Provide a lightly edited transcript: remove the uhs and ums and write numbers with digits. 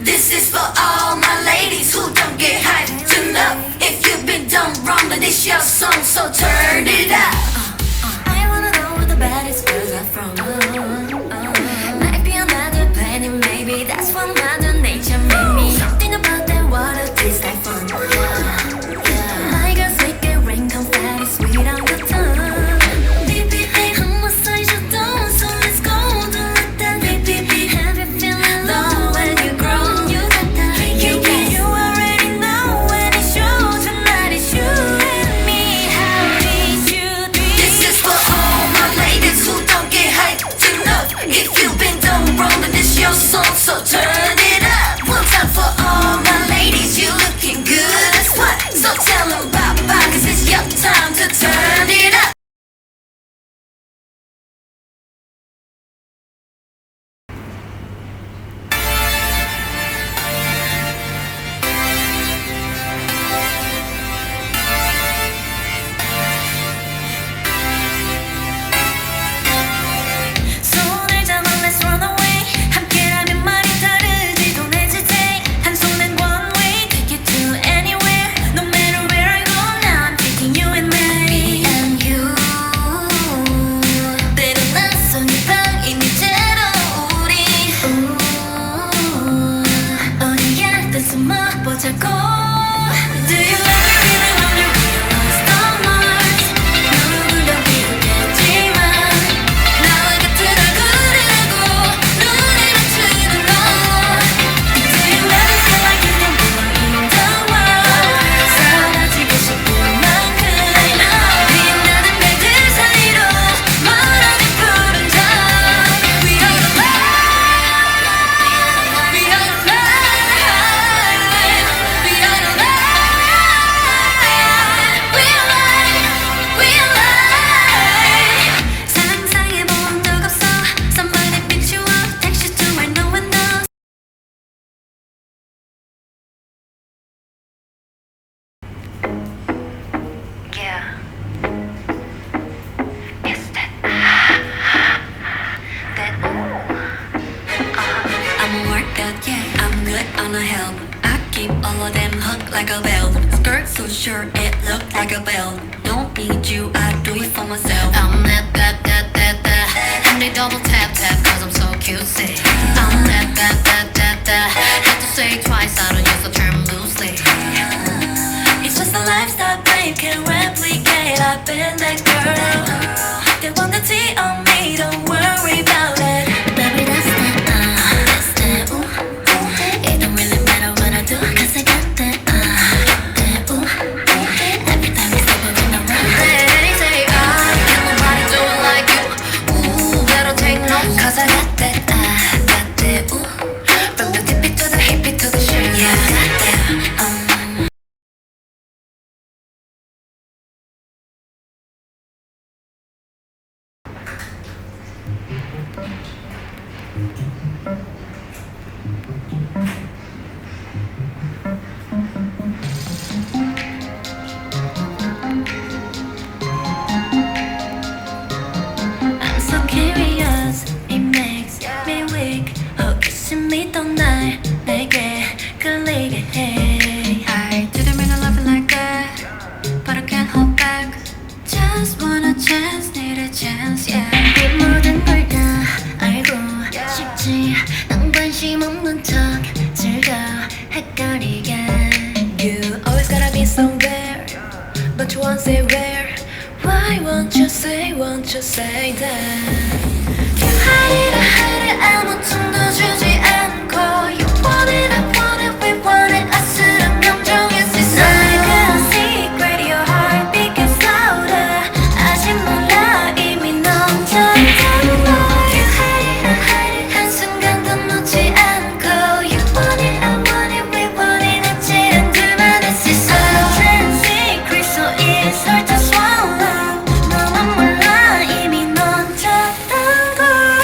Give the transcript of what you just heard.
This is for all my ladies who don't get hyped enough. If you've been done wrong, then this your song, so turn it up. I wanna know where the baddest girls are from. Might be another planet, maybe that's what Mother Nature made me. Something about that water tastes like fun. My girls make it rain confetti, sweet on the tongue. Baby, hey, I'm a size you don't, so let's go. Don't let that baby have you feeling low when you grow. You got that, you already know when it shows. Tonight it's you and me, how it should be. This is for all my ladies who like a bell. Skirt so short, it looked like a bell. Don't need you, I do it for myself. I'm that. And they double tap, cause I'm so cutesy. I'm that. Had to say it twice, I don't use the term loosely. It's just a lifestyle babe can replicate. I've been that girl. They want the tea on me, don't worry about it. Baby, that's that ooh. It don't really matter what I do, cause I got that ooh. Every time you step up in the room, they say can't nobody do it like you. Ooh, better take notes, cause I got that ooh. From the tippy to the hippie to the shit, yeah, I got that